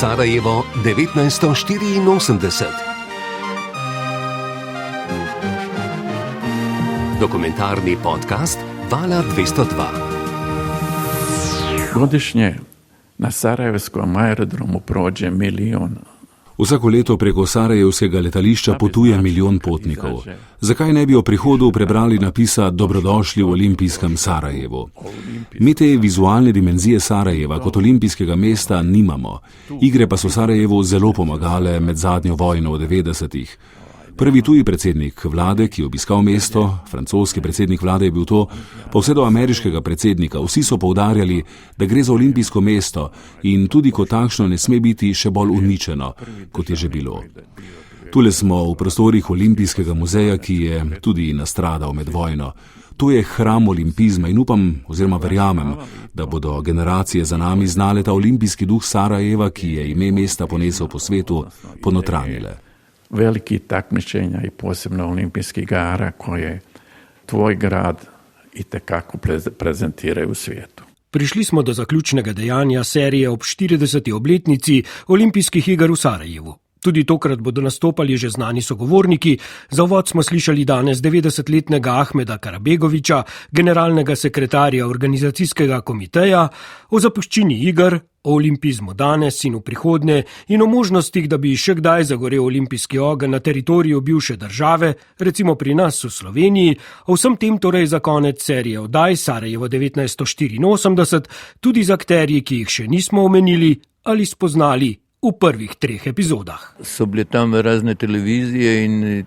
Sarajevo 1984. Dokumentarni podcast Vala 202. Godišnje na sarajevskom aerodromu prođe 1 milijon. Vsako leto preko sarajevskega letališča potuje 1 milijon potnikov. Zakaj ne bi o prihodu prebrali napisa Dobrodošli v olimpijskem Sarajevu? Mi te vizualne dimenzije Sarajeva kot olimpijskega mesta nimamo. Igre pa so Sarajevu zelo pomagale med zadnjo vojno v 90-ih. Prvi tuji predsednik vlade, ki je obiskal mesto, francoski predsednik vlade je bil to, pa vse do ameriškega predsednika, vsi so poudarjali, da gre za olimpijsko mesto in tudi kot takšno ne sme biti še bolj uničeno, kot je že bilo. Tule smo v prostorih Olimpijskega muzeja, ki je tudi nastradal med vojno. To je hram olimpizma in upam oziroma verjamem, da bodo generacije za nami znale ta olimpijski duh Sarajeva, ki je ime mesta ponesel po svetu, ponotranile. Veliki takmičenja i posebno olimpijskih igara koje tvoj grad itekako prezentiraju u svijetu. Prišli smo do zaključnega dejanja serije ob 40. obletnici olimpijskih iger v Sarajevu. Tudi tokrat bodo nastopali že znani sogovorniki. Za uvod smo slišali danes 90-letnega Ahmeda Karabegovića, generalnega sekretarja organizacijskega komiteja, o zapuščini iger, o olimpizmu danes in v prihodnje in o možnostih, da bi še kdaj zagorel olimpijski ogenj na teritoriju bivše države, recimo pri nas v Sloveniji. O vsem tem torej za konec serije oddaj Sarajevo 1984, tudi z akterji, ki jih še nismo omenili ali spoznali v prvih 3 epizodah. So bile tam razne televizije in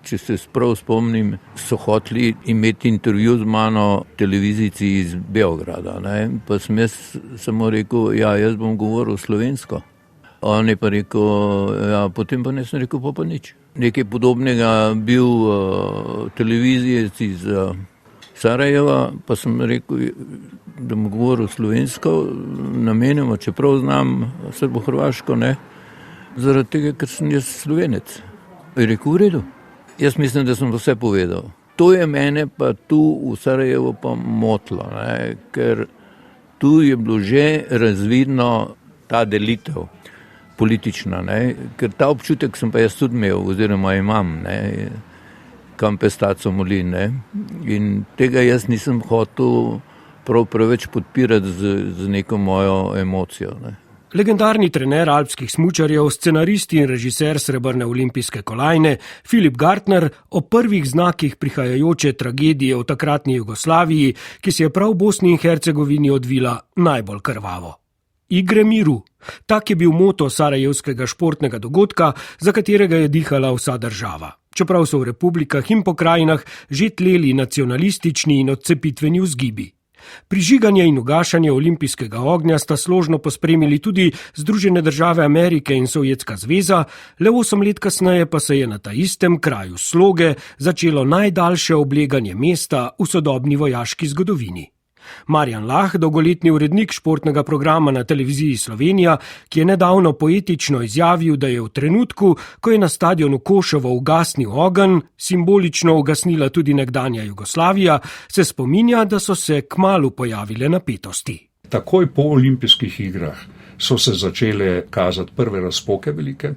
če se prav spomnim, so hoteli imeti intervju z mano televizijci iz Beograda. Pa sem jaz samo rekel, jaz bom govoril slovensko. On je pa rekel, potem pa nisem rekel, pa nič. Nekaj podobnega bil televizijec iz Sarajeva, pa sem rekel, da bom govoril slovensko, namenjamo, čeprav znam srbo-hrvaško, zaradi tega, ker sem jaz Slovenec. Je rekel, v redu. Jaz mislim, da sem vse povedal. To je mene pa tu v Sarajevu pa motilo, ker tu je bilo že razvidno ta delitev politična, ker ta občutek sem pa jaz tudi imel, oziroma imam, kam pestaco moli, in tega jaz nisem hotel prav preveč podpirati z neko mojo emocijo. Legendarni trener alpskih smučarjev, scenarist in režiser srebrne olimpijske kolajne Filip Gartner o prvih znakih prihajajoče tragedije v takratni Jugoslaviji, ki se je prav v Bosni in Hercegovini odvila najbolj krvavo. Igre miru. Tak je bil moto sarajevskega športnega dogodka, za katerega je dihala vsa država. Čeprav so v republikah in pokrajinah že tleli nacionalistični in odcepitveni vzgibi. Prižiganje in ugašanje olimpijskega ognja sta složno pospremili tudi Združene države Amerike in Sovjetska zveza, le 8 let kasneje pa se je na ta istem kraju Sloge začelo najdaljše obleganje mesta v sodobni vojaški zgodovini. Marjan Lah, dolgoletni urednik športnega programa na televiziji Slovenija, ki je nedavno poetično izjavil, da je v trenutku, ko je na stadionu Koševo ugasnil ogenj, simbolično ugasnila tudi nekdanja Jugoslavija, se spominja, da so se kmalu pojavile napetosti. Takoj po olimpijskih igrah so se začele kazati prve razpoke velike,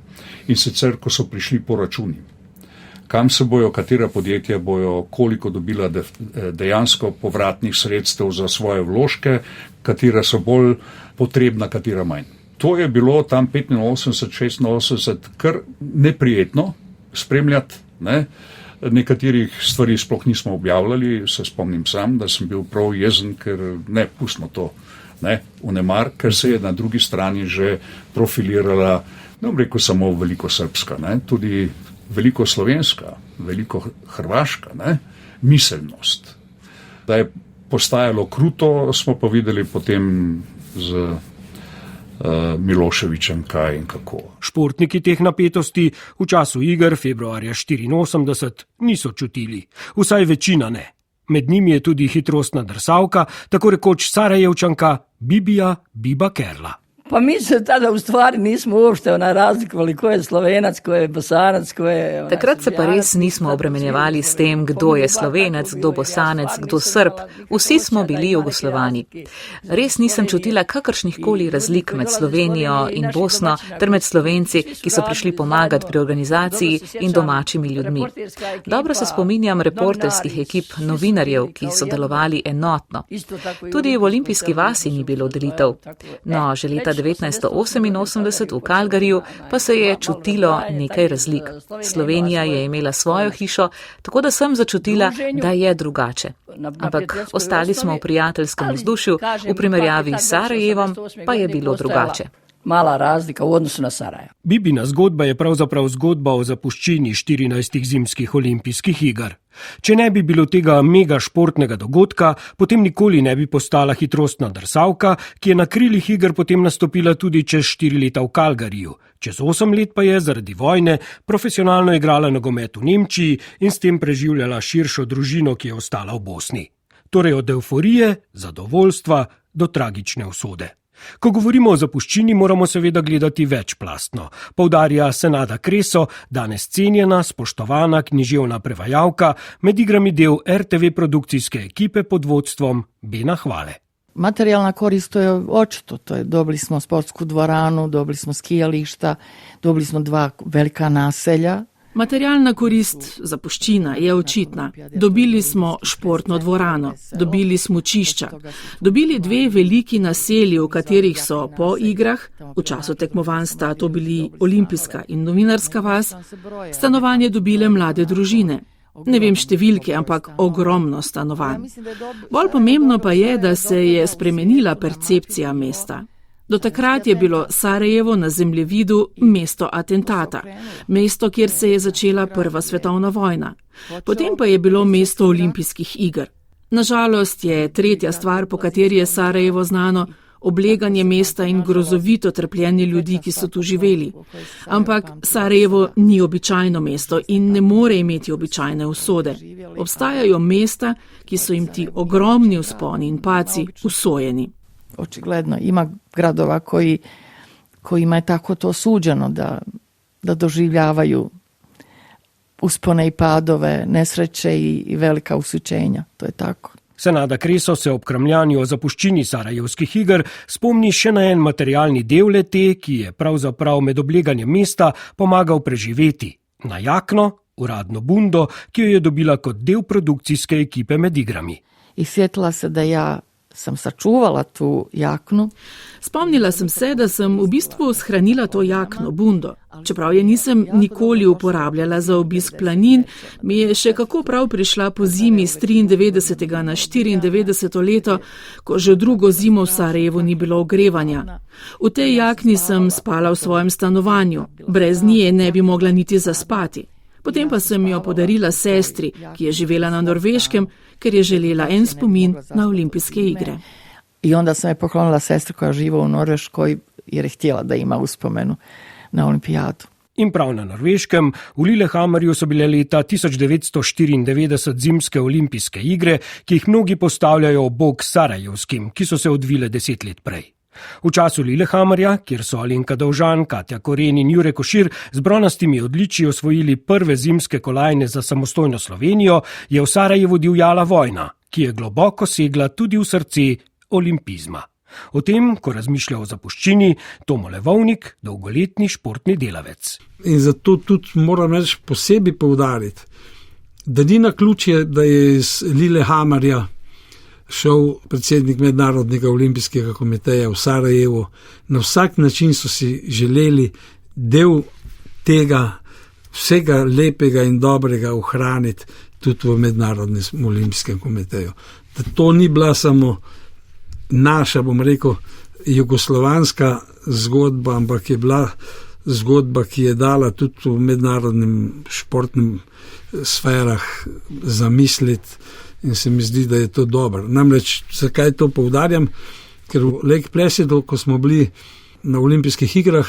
in sicer, ko so prišli poračuni. Kam se bojo, katera podjetja bojo, koliko dobila dejansko povratnih sredstev za svoje vložke, katera so bolj potrebna, katera manj. To je bilo tam 85-86 kar neprijetno spremljati, Nekaterih stvari sploh nismo objavljali, se spomnim sam, da sem bil prav jezen, ker pustimo to, vnemar, ker se je na drugi strani že profilirala, rekel samo veliko srbska, tudi veliko slovenska, veliko hrvaška, miselnost. Da je postajalo kruto, smo pa videli potem z Miloševićem kaj in kako. Športniki teh napetosti v času iger februarja 1984 niso čutili, vsaj večina ne. Med njimi je tudi hitrostna drsavka, tako rekoč Sarajevčanka Bibija Biba Kerla. Pa mi se tada u stvari nismo uopšte razlikovali ko je Slovenac, ko je Bosanac, ko je... Takrat se pa res nismo obremenjevali s tem, kdo je Slovenec, kdo Bosanec, kdo Srb. Vsi smo bili Jugoslovani. Res nisem čutila kakršnihkoli razlik med Slovenijo in Bosno, ter med Slovenci, ki so prišli pomagati pri organizaciji, in domačimi ljudmi. Dobro se spominjam reporterskih ekip novinarjev, ki so delovali enotno. Tudi v Olimpijski vasi ni bilo delitev. No, že leta 1988 v Calgaryju pa se je čutilo nekaj razlik. Slovenija je imela svojo hišo, tako da sem začutila, da je drugače. Ampak ostali smo v prijateljskem vzdušju, v primerjavi s Sarajevom pa je bilo drugače. Mala razlika v odnosu na Sarajevo. Bibina zgodba je pravzaprav zgodba o zapuščini 14 zimskih olimpijskih iger. Če ne bi bilo tega mega športnega dogodka, potem nikoli ne bi postala hitrostna drsalka, ki je na krilih iger potem nastopila tudi čez 4 leta v Calgaryju. Čez 8 let pa je zaradi vojne profesionalno igrala nogomet v Nemčiji in s tem preživljala širšo družino, ki je ostala v Bosni. Torej od evforije, zadovoljstva do tragične usode. Ko govorimo o zapuščini, moramo seveda gledati večplastno, poudarja Senada Kreso, danes cenjena, spoštovana književna prevajalka, med igrami del RTV produkcijske ekipe pod vodstvom Bena Hvale. Materijalna korist to je očito, dobili smo sportsku dvoranu, dobili smo skijališta, dobili smo 2 velika naselja. Materialna korist, zapuščina, je očitna. Dobili smo športno dvorano, dobili smučišča, dobili 2 veliki naselji, v katerih so po igrah, v času tekmovanj sta to bili olimpijska in novinarska vas, stanovanje dobile mlade družine. Ne vem številke, ampak ogromno stanovanj. Bolj pomembno pa je, da se je spremenila percepcija mesta. Do takrat je bilo Sarajevo na zemljevidu mesto atentata, mesto, kjer se je začela Prva svetovna vojna. Potem pa je bilo mesto olimpijskih iger. Nažalost je tretja stvar, po kateri je Sarajevo znano, obleganje mesta in grozovito trpljenje ljudi, ki so tu živeli. Ampak Sarajevo ni običajno mesto in ne more imeti običajne usode. Obstajajo mesta, ki so jim ti ogromni vzponi in padci usojeni. Očigledno ima gradova kojima je tako to suđeno da doživljavaju uspone i padove, nesreće i velika usučenja. To je tako. Senada Kreso se ob kramljanju o zapuščini sarajevskih iger spomni še na en materialni del le-te, ki je pravzaprav med obleganjem mesta pomagal preživeti. Na jakno, uradno bundo, ki jo je dobila kot del produkcijske ekipe med igrami. I sjetila se da ja sam sačuvala tu jaknu. Spomnila sem se, da sem v bistvu shranila to jakno, bundo. Čeprav je nisem nikoli uporabljala za obisk planin, mi je še kako prav prišla po zimi z 93. na 94. leto, ko že drugo zimo v Sarajevu ni bilo ogrevanja. V tej jakni sem spala v svojem stanovanju, brez nje ne bi mogla niti zaspati. Potem pa sem jo podarila sestri, ki je živela na Norveškem, ker je želela en spomin na olimpijske igre. I onda sam je poklonila sestri koja živa u Norveškoj jer je htjela da ima uspomenu na olimpijadu. In prav na Norveškem, v Lillehammerju so bile leta 1994 zimske olimpijske igre, ki jih mnogi postavljajo ob bok sarajevskim, ki so se odvile 10 let prej. V času Lillehammerja, kjer so Alenka Dovžan, Katja Koren in Jure Košir z bronastimi odličji osvojili prve zimske kolajne za samostojno Slovenijo, je v Sarajevu divjala vojna, ki je globoko segla tudi v srce olimpizma. O tem, ko razmišlja o zapuščini, Tomo Levovnik, dolgoletni športni delavec. In zato tudi moram reči posebej poudariti, da ni naključje, da je iz Lillehammerja šel predsednik Mednarodnega olimpijskega komiteja v Sarajevo. Na vsak način so si želeli del tega vsega lepega in dobrega ohraniti tudi v Mednarodnem olimpijskem komiteju. Da to ni bila samo naša, bom rekel, jugoslovanska zgodba, ampak je bila zgodba, ki je dala tudi v mednarodnem športnem sferah zamisliti. In se mi zdi, da je to dobro. Namreč, zakaj to poudarjam? Ker v Lake Placidu, ko smo bili na olimpijskih igrah,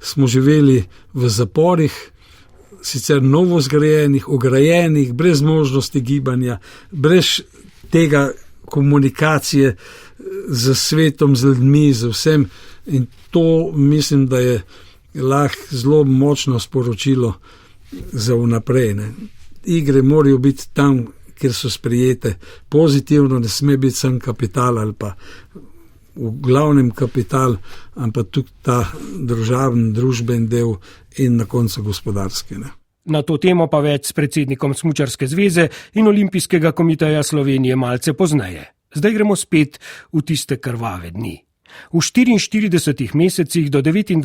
smo živeli v zaporih, sicer novo zgrajenih, ograjenih, brez možnosti gibanja, brez tega komunikacije z svetom, z ljudmi, z vsem. In to mislim, da je lahko zelo močno sporočilo za vnaprej. Ne. Igre morajo biti tam, kjer so sprijete. Pozitivno ne sme biti sam kapital ali pa v glavnem kapital, ampak tudi ta državni, družben del in na koncu gospodarski. Ne. Na to temo pa več s predsednikom Smučarske zveze in Olimpijskega komiteja Slovenije malce pozneje. Zdaj gremo spet v tiste krvave dni. V 44 mesecih do 29.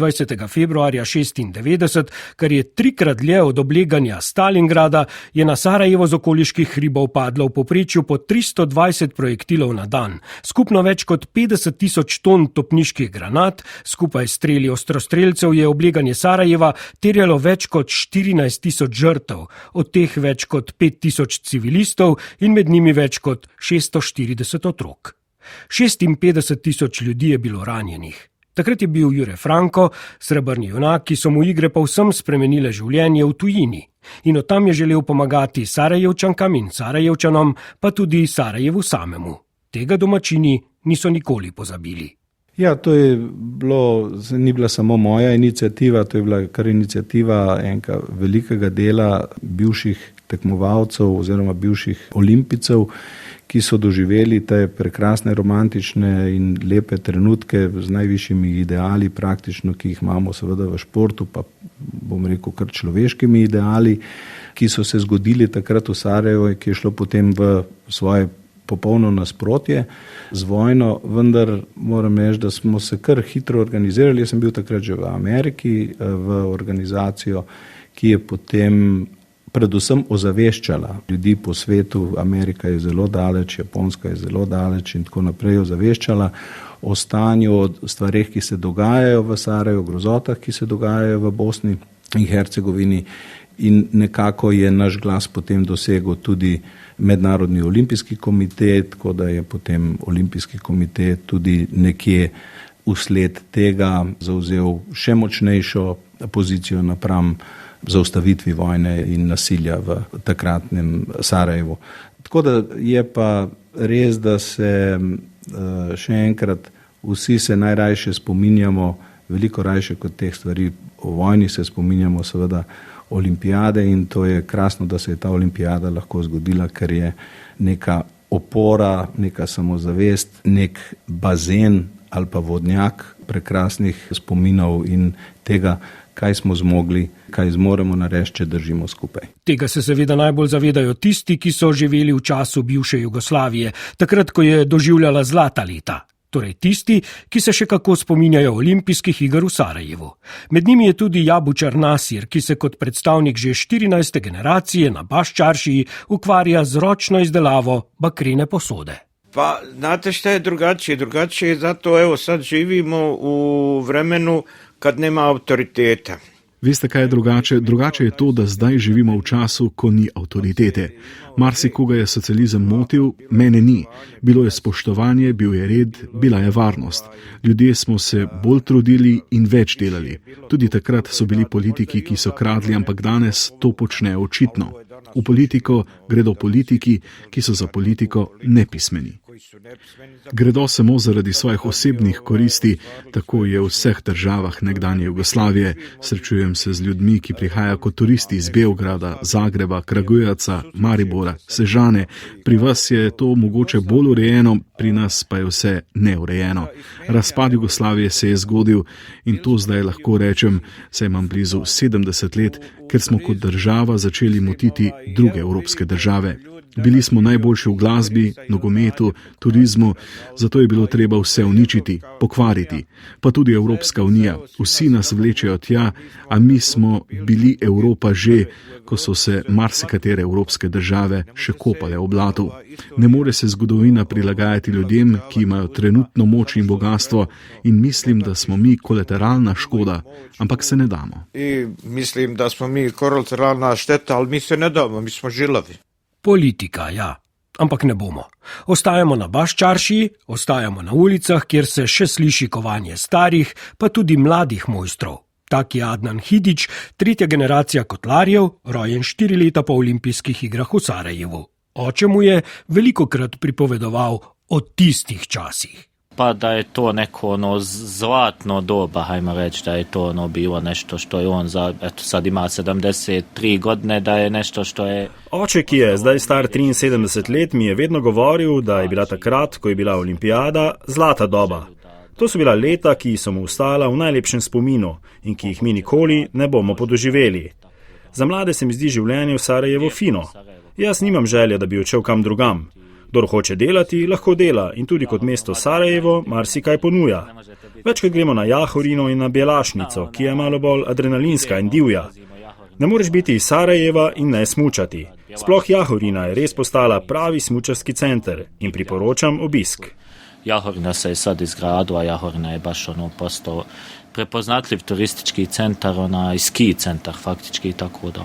februarja 1996, kar je 3-krat dlje od obleganja Stalingrada, je na Sarajevo z okoliških hribov padlo v povprečju po 320 projektilov na dan. Skupno več kot 50.000 ton topniških granat, skupaj s streli ostrostrelcev je obleganje Sarajeva terjalo več kot 14.000 žrtev, od teh več kot 5.000 civilistov in med njimi več kot 640 otrok. 56.000 ljudi je bilo ranjenih. Takrat je bil Jure Franko, srebrni junak, ki so mu igre povsem spremenile življenje v tujini. In od tam je želel pomagati Sarajevčankam in Sarajevčanom, pa tudi Sarajevu samemu. Tega domačini niso nikoli pozabili. Ja, to je bilo, ni bila samo moja inicijativa, to je bila kar inicijativa enega velikega dela bivših tekmovalcev oziroma bivših olimpijcev, ki so doživeli te prekrasne, romantične in lepe trenutke z najvišjimi ideali praktično, ki jih imamo seveda v športu, pa bom rekel kar človeškimi ideali, ki so se zgodili takrat v Sarajevo, ki je šlo potem v svoje popolno nasprotje z vojno, vendar moram reči, da smo se kar hitro organizirali. Jaz sem bil takrat že v Ameriki, v organizacijo, ki je potem predvsem ozaveščala ljudi po svetu. Amerika je zelo daleč, Japonska je zelo daleč in tako naprej, ozaveščala o stanju, o stvareh, ki se dogajajo v Sarajevu, grozotah, ki se dogajajo v Bosni in Hercegovini, in nekako je naš glas potem dosegel tudi Mednarodni olimpijski komitet, tako da je potem Olimpijski komitet tudi nekje vsled tega zavzel še močnejšo pozicijo napram zaustavitvi vojne in nasilja v takratnem Sarajevu. Tako da je pa res, da se še enkrat vsi se najrajše spominjamo, veliko rajše kot teh stvari o vojni se spominjamo seveda olimpijade, in to je krasno, da se je ta olimpijada lahko zgodila, ker je neka opora, neka samozavest, nek bazen ali pa vodnjak prekrasnih spominov in tega, kaj smo zmogli, kaj zmoremo narediti, če držimo skupaj. Tega se seveda najbolj zavedajo tisti, ki so živeli v času bivše Jugoslavije, takrat, ko je doživljala zlata leta. Torej tisti, ki se še kako spominjajo olimpijskih iger v Sarajevu. Med njimi je tudi Jabučar Nasir, ki se kot predstavnik že 14. generacije na Baščaršiji ukvarja z ročno izdelavo bakrene posode. Pa, znate šta je drugačije? Drugačije je zato, evo, sad živimo u vremenu kad nema avtoriteta. Veste, kaj je drugače? Drugače je to, da zdaj živimo v času, ko ni avtoritete. Marsikoga je socializem motil, mene ni. Bilo je spoštovanje, bil je red, bila je varnost. Ljudje smo se bolj trudili in več delali. Tudi takrat so bili politiki, ki so kradli, ampak danes to počnejo očitno. V politiko gredo politiki, ki so za politiko nepismeni. Gredo samo zaradi svojih osebnih koristi, tako je v vseh državah nekdanje Jugoslavije. Srečujem se z ljudmi, ki prihajajo kot turisti iz Beograda, Zagreba, Kragujevaca, Maribora, Sežane. Pri vas je to mogoče bolj urejeno, pri nas pa je vse neurejeno. Razpad Jugoslavije se je zgodil in to zdaj lahko rečem, saj imam blizu 70 let, ker smo kot država začeli motiti druge evropske države. Bili smo najboljši v glasbi, nogometu, turizmu, zato je bilo treba vse uničiti, pokvariti. Pa tudi Evropska unija. Vsi nas vlečejo tja, a mi smo bili Evropa že, ko so se marsikatere evropske države še kopale v blatu. Ne more se zgodovina prilagajati ljudem, ki imajo trenutno moč in bogatstvo, in mislim, da smo mi kolateralna škoda, ampak se ne damo. I mislim, da smo mi kolateralna šteta, ali mi se ne damo, mi smo žilavi. Politika, ja, ampak ne bomo. Ostajamo na Baščaršiji, ostajamo na ulicah, kjer se še sliši kovanje starih, pa tudi mladih mojstrov. Tak je Adnan Hidić, tretja generacija kotlarjev, rojen 4 leta po olimpijskih igrah v Sarajevu. Oče mu je velikokrat pripovedoval o tistih časih. pa da je to neko zlatno doba, hajmo reći, da je to bilo nešto što je on sad ima 73 godine, da je nešto što je... Oče, ki je zdaj star 73 let, mi je vedno govoril, da je bila takrat, ko je bila olimpijada, zlata doba. To so bila leta, ki so mu ostala v najlepšem spominu in ki jih mi nikoli ne bomo podoživeli. Za mlade se mi zdi življenje v Sarajevu fino. Jaz nimam želje, da bi odšel kam drugam. Kdor hoče delati, lahko dela in tudi kot mesto Sarajevo marsikaj ponuja. Večkrat gremo na Jahorino in na Bjelašnico, ki je malo bolj adrenalinska in divja. Ne moreš biti iz Sarajeva in ne smučati. Sploh Jahorina je res postala pravi smučarski center in priporočam obisk. Jahorina se je sad izgradila, Jahorina je baš postao prepoznatljiv turistički centar, i ski centar faktički, tako da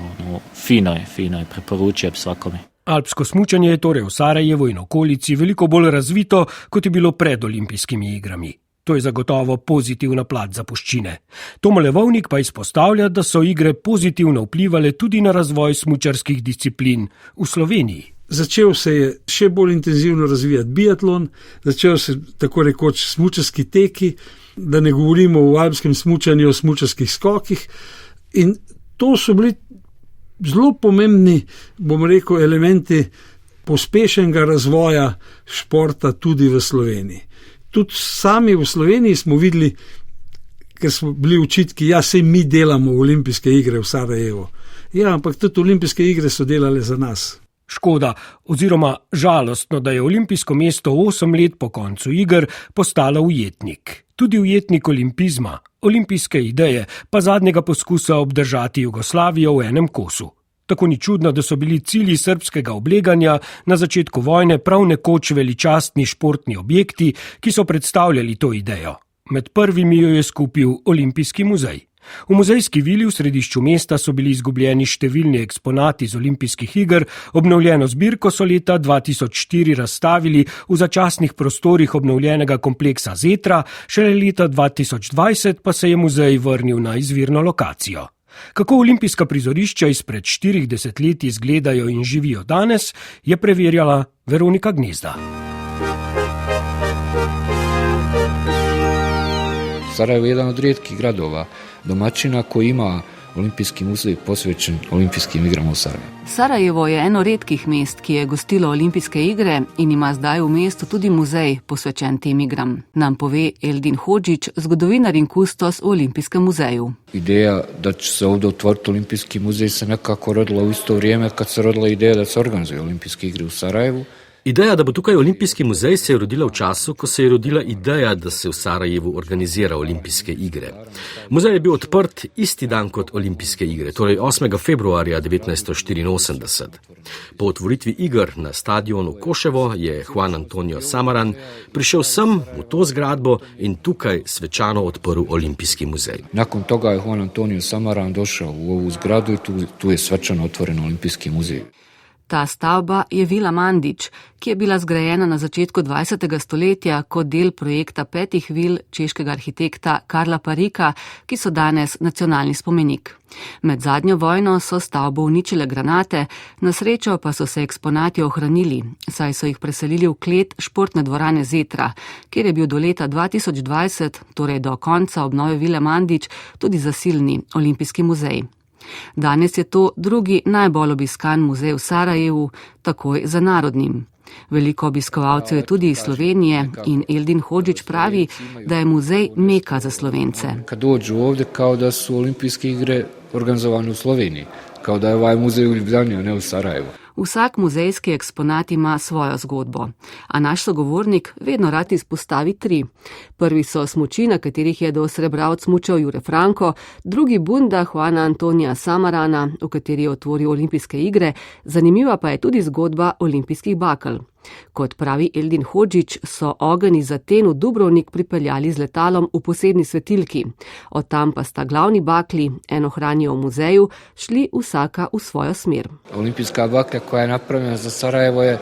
fino je, preporučujem svakome. Alpsko smučanje je torej v Sarajevu in okolici veliko bolj razvito, kot je bilo pred olimpijskimi igrami. To je zagotovo pozitivna plat za Puščine. Tomo Levovnik pa izpostavlja, da so igre pozitivno vplivale tudi na razvoj smučarskih disciplin v Sloveniji. Začel se je še bolj intenzivno razvijati biatlon, začel se tako rekoč smučarski teki, da ne govorimo o alpskem smučanju, o smučarskih skokih. In to so bili zelo pomembni, bom rekel, elementi pospešenega razvoja športa tudi v Sloveniji. Tudi sami v Sloveniji smo videli, ker smo bili očitki, sej mi delamo olimpijske igre v Sarajevu. Ja, ampak tudi olimpijske igre so delale za nas. Škoda oziroma žalostno, da je olimpijsko mesto 8 let po koncu iger postalo ujetnik. Tudi ujetnik olimpizma, olimpijske ideje, pa zadnjega poskusa obdržati Jugoslavijo v enem kosu. Tako ni čudno, da so bili cilji srbskega obleganja na začetku vojne prav nekoč veličastni športni objekti, ki so predstavljali to idejo. Med prvimi jo je skupil Olimpijski muzej. V muzejski vili v središču mesta so bili izgubljeni številni eksponati z olimpijskih iger, obnovljeno zbirko so leta 2004 razstavili v začasnih prostorih obnovljenega kompleksa Zetra, šele leta 2020 pa se je muzej vrnil na izvirno lokacijo. Kako olimpijska prizorišča izpred 40 let izgledajo in živijo danes, je preverjala Veronika Gnezda. Sarajevo je jedan od rijetkih gradova domaćina koji ima olimpijski muzej posvećen olimpijskim igrama u Sarajevu. Sarajevo je eno redkih mest, ki je gostilo olimpijske igre in ima zdaj v mestu tudi muzej posvečen tem igram. Nam pove Eldin Hodžić, zgodovinar in kustos v Olimpijskem muzeju. Ideja da će se ovdje otvoriti olimpijski muzej se nekako rodila u isto vrijeme kad se rodila ideja da se organizuje olimpijske igre u Sarajevu. Ideja, da bo tukaj olimpijski muzej, se je rodila v času, ko se je rodila ideja, da se v Sarajevu organizira olimpijske igre. Muzej je bil odprt isti dan kot olimpijske igre, torej 8. februarja 1984. Po otvoritvi iger na stadionu Koševo je Juan Antonio Samaran prišel sem v to zgradbo in tukaj svečano odprl olimpijski muzej. Nakon toga je Juan Antonio Samaran došao u ovu zgradu i tu je svečano otvoren olimpijski muzej. Ta stavba je Vila Mandić, ki je bila zgrajena na začetku 20. stoletja kot del projekta 5 vil češkega arhitekta Karla Parika, ki so danes nacionalni spomenik. Med zadnjo vojno so stavbo uničile granate, na srečo pa so se eksponati ohranili, saj so jih preselili v klet športne dvorane Zetra, kjer je bil do leta 2020, torej do konca obnove Vile Mandić, tudi zasilni olimpijski muzej. Danes je to drugi najbolj obiskan muzej v Sarajevu, takoj za Narodnim. Veliko obiskovalcev je tudi iz Slovenije in Eldin Hodžić pravi, da je muzej meka za Slovence. Kad dođu ovdje kao da su olimpijske igre organizovane u Sloveniji, kao da je ovaj muzej u Ljubljani, a ne u Sarajevu. Vsak muzejski eksponat ima svojo zgodbo, a naš sogovornik vedno rad izpostavi 3. Prvi so smuči, na katerih je do srebra odsmučal Jure Franko, drugi bunda Juana Antonija Samarana, v kateri je otvoril olimpijske igre, zanimiva pa je tudi zgodba olimpijskih bakel. Kot pravi Eldin Hodžić, so ogenj iz Aten v Dubrovnik pripeljali z letalom v posebni svetilki. Od tam pa sta glavni bakli, eno hranijo v muzeju, šli vsaka v svojo smer. Olimpijska bakla koja je napravljena za Sarajevo je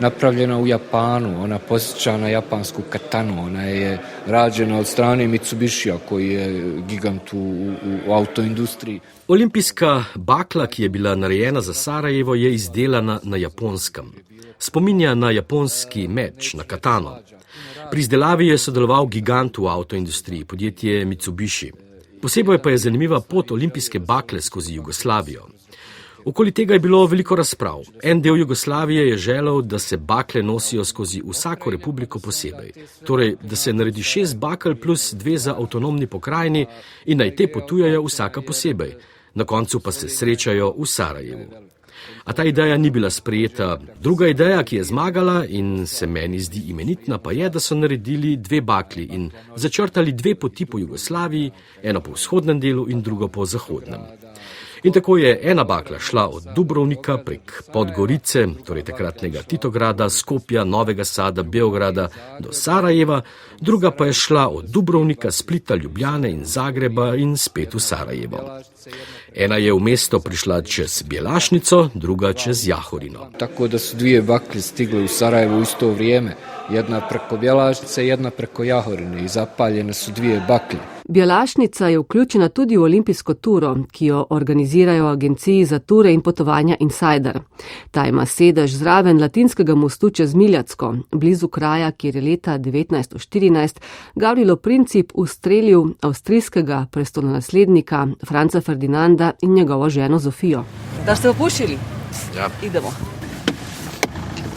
napravljena u Japanu, ona posjeća na japansku katanu, ona je rađena od strane Mitsubishija koji je gigant u autoindustriji. Olimpijska bakla, ki je bila narejena za Sarajevo, je izdelana na Japonskem. Spominja na japonski meč, na katano. Pri izdelavi je sodeloval gigant v avtoindustriji, podjetje Mitsubishi. Posebej pa je zanimiva pot olimpijske bakle skozi Jugoslavijo. Okoli tega je bilo veliko razprav. En del Jugoslavije je želel, da se bakle nosijo skozi vsako republiko posebej. Torej, da se naredi 6 bakel plus 2 za avtonomni pokrajini in naj te potujejo vsaka posebej. Na koncu pa se srečajo v Sarajevu. A ta ideja ni bila sprejeta. Druga ideja, ki je zmagala in se meni zdi imenitna, pa je, da so naredili 2 bakli in začrtali 2 poti po Jugoslaviji, eno po vzhodnem delu in drugo po zahodnem. In tako je ena bakla šla od Dubrovnika prek Podgorice, torej takratnega Titograda, Skopja, Novega Sada, Beograda do Sarajeva, druga pa je šla od Dubrovnika, Splita, Ljubljane in Zagreba in spet v Sarajevo. Ena je v mesto prišla čez Bjelašnico, druga čez Jahorino. Tako da su 2 bakle stigle u Sarajevo u isto vrijeme. Jedna preko Bjelašnice, jedna preko Jahorine i zapaljene su 2 bakle. Bjelašnica je vključena tudi v olimpijsko turo, ki jo organizirajo agenciji za ture in potovanja Insider. Ta ima sedež zraven latinskega mostu čez Miljacko, blizu kraja, kjer je leta 1914 Gavrilo Princip ustrelil avstrijskega prestolonaslednika Franca Ferdinanda in njegovo ženo Zofijo. Da ste opušili? Ja. Idemo.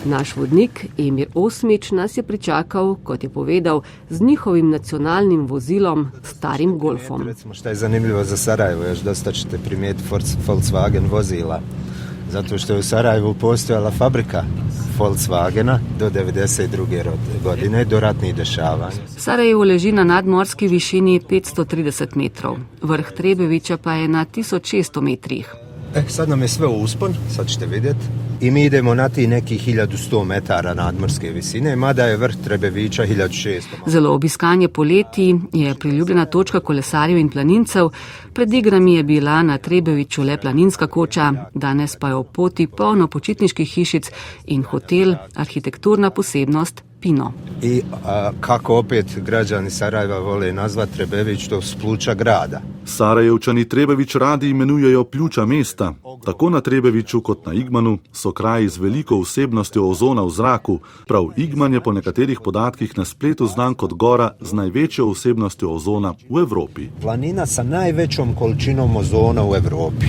Naš vodnik Emir Osmič nas je pričakal, kot je povedal, z njihovim nacionalnim vozilom, starim Golfom. Recimo što je zanimljivo za Sarajevo, još dosta ćete primijetiti Volkswagen vozila. Zato što je u Sarajevu postojala fabrika Volkswagena do 1992. godine, do ratnih dešavanja. Sarajevo leži na nadmorski višini 530 metrov, vrh Trebevića pa je na 1600 metrih. Sad nam je sve uspon, sad ćete vidjeti. I mi idemo na ti nekih 1100 metara nadmorske visine, mada je vrh Trebevića 1600. Zelo obiskanje poleti je priljubljena točka kolesarjev in planincev. Pred igrami je bila na Trebeviću le planinska koča, danes pa je ob poti polno počitniških hišic in hotel, arhitekturna posebnost Pino. I kako opet građani Sarajeva vole nazvat Trebević, to spluča grada. Sarajevčani Trebević radi imenujejo pljuča mesta. Tako na Trebeviću kot na Igmanu so kraji z veliko vsebnostjo ozona v zraku. Prav Igman je po nekaterih podatkih na spletu znan kot gora z največjo vsebnostjo ozona v Evropi. Planina sa najvećom količinom ozona u Evropi.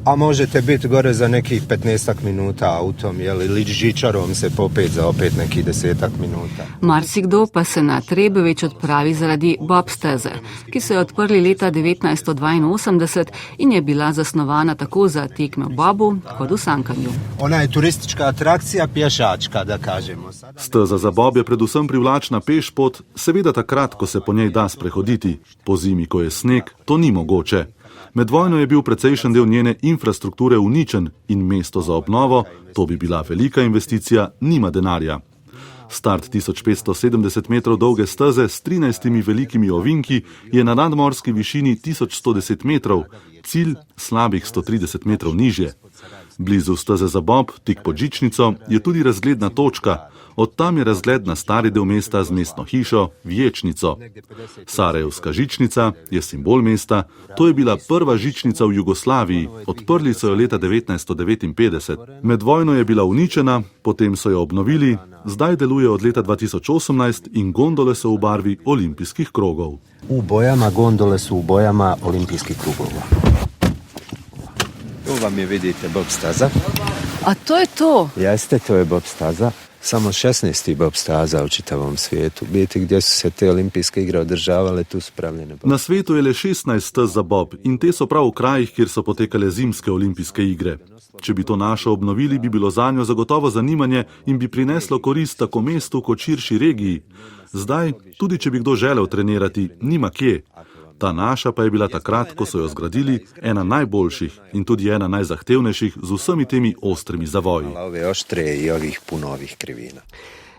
A možete biti gore za nekih 15 minuta autom ili žičarom se popet za opet nekih 10 minuta. Marsikdo pa se na Trebević odpravi zaradi bob steze, ki so jo odprli leta 1982 in je bila zasnovana tako za tekme v bobu kot v sankanju. Ona je turistička atrakcija, pješačka, da kažemo. Steza za bob je predvsem privlačna pešpot, seveda takrat, ko se po njej da sprehoditi. Po zimi, ko je sneg, to ni mogoče. Med vojno je bil precejšen del njene infrastrukture uničen in mesto za obnovo, to bi bila velika investicija, nima denarja. Start 1570 metrov dolge steze s 13 velikimi ovinki je na nadmorski višini 1110 metrov, cilj slabih 130 metrov nižje. Blizu steze za bob, tik pod žičnico, je tudi razgledna točka. Od tam je razgled na stari del mesta z mestno hišo, Vječnico. Sarajevska žičnica je simbol mesta, to je bila prva žičnica v Jugoslaviji, odprli so jo leta 1959. Med vojno je bila uničena, potem so jo obnovili, zdaj deluje od leta 2018 in gondole so v barvi olimpijskih krogov. U bojama gondole su u bojama olimpijskih krugova. Tu vam je, vidite, bob staza. A to je to? Jeste, to je bob staza. Samo 16. bob staza u čitavom svijetu. Vidite gdje su se te olimpijske igre održavale, tu su pravljene bob. Na svetu je le 16 stez za bob in te so prav v krajih, kjer so potekale zimske olimpijske igre. Če bi to našo obnovili, bi bilo zanjo zagotovo zanimanje in bi prineslo korist tako mestu kot širši regiji. Zdaj, tudi če bi kdo želel trenirati, nima kje. Ta naša pa je bila takrat, ko so jo zgradili, ena najboljših in tudi ena najzahtevnejših z vsemi temi ostrimi zavoji. Ove oštre i ovih punovih krivina.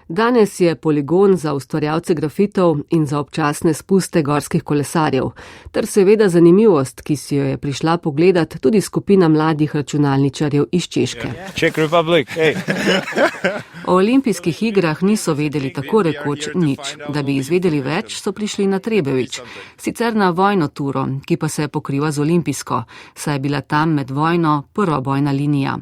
Danes je poligon za ustvarjalce grafitov in za občasne spuste gorskih kolesarjev, ter seveda zanimivost, ki si jo je prišla pogledat tudi skupina mladih računalničarjev iz Češke. Czech Republic, hey. O olimpijskih igrah niso vedeli tako rekoč nič. Da bi izvedeli več, so prišli na Trebević, sicer na vojno turo, ki pa se pokriva z olimpijsko, saj je bila tam med vojno prva bojna linija.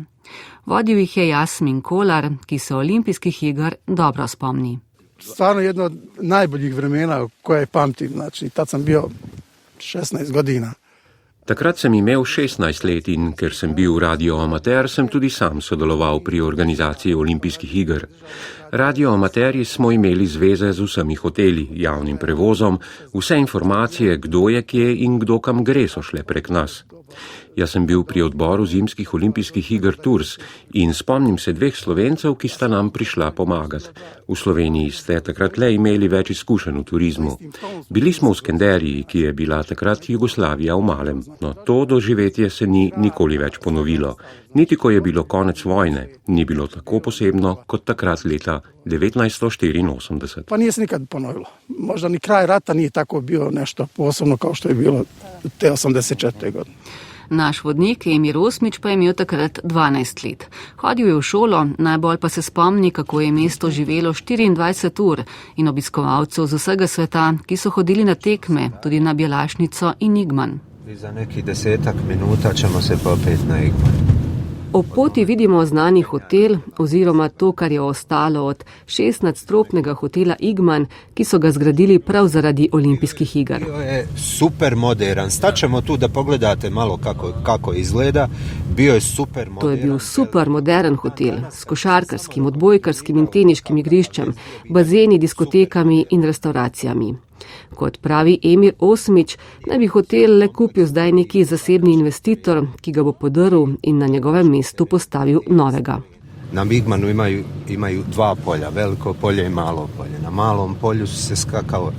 Vodil jih je Jasmin Kolar, ki se olimpijskih iger dobro spomni. Stvarno jedno od najboljih vremena koje pamtim, znači tad sam bio 16 godina. Takrat sem imel 16 let in ker sem bil radioamater, sem tudi sam sodeloval pri organizaciji olimpijskih iger. Radioamaterji smo imeli zveze z vsemi hoteli, javnim prevozom, vse informacije, kdo je kje in kdo kam gre, so šle prek nas. Jaz sem bil pri odboru zimskih olimpijskih iger Tours in spomnim se 2 Slovencev, ki sta nam prišla pomagati. V Sloveniji ste takrat le imeli več izkušenj v turizmu. Bili smo v Skenderiji, ki je bila takrat Jugoslavija v malem, no to doživetje se ni nikoli več ponovilo. Niti ko je bilo konec vojne, ni bilo tako posebno kot takrat leta 1984. Pa nije se nikad ponovilo. Možda ni kraj rata nije tako bio nešto posebno kao što je bilo te 84. godine. Naš vodnik Emir Osmič pa je imel takrat 12 let. Hodil je v šolo, najbolj pa se spomni, kako je mesto živelo 24 ur in obiskovalcev z vsega sveta, ki so hodili na tekme, tudi na Bjelašnico in Igman. Za nekih 10 minuta ćemo se popeti na Igman. Ob poti vidimo znani hotel oziroma to, kar je ostalo od 16-stropnega hotela Igman, ki so ga zgradili prav zaradi olimpijskih iger. Bio je super modern. Staćemo tu da pogledate malo kako izgleda. Bio je super modern. To je bil super modern hotel s košarkarskim, odbojkarskim in teniškim igriščem, bazeni, diskotekami in restauracijami. Kot pravi Emir Osmič, naj bi hotel le kupil zdaj neki zasebni investitor, ki ga bo podrl in na njegovem mestu postavil novega. Na Igmanu imaju 2 polja, veliko polje i malo polje. Na malom polju su se skakao.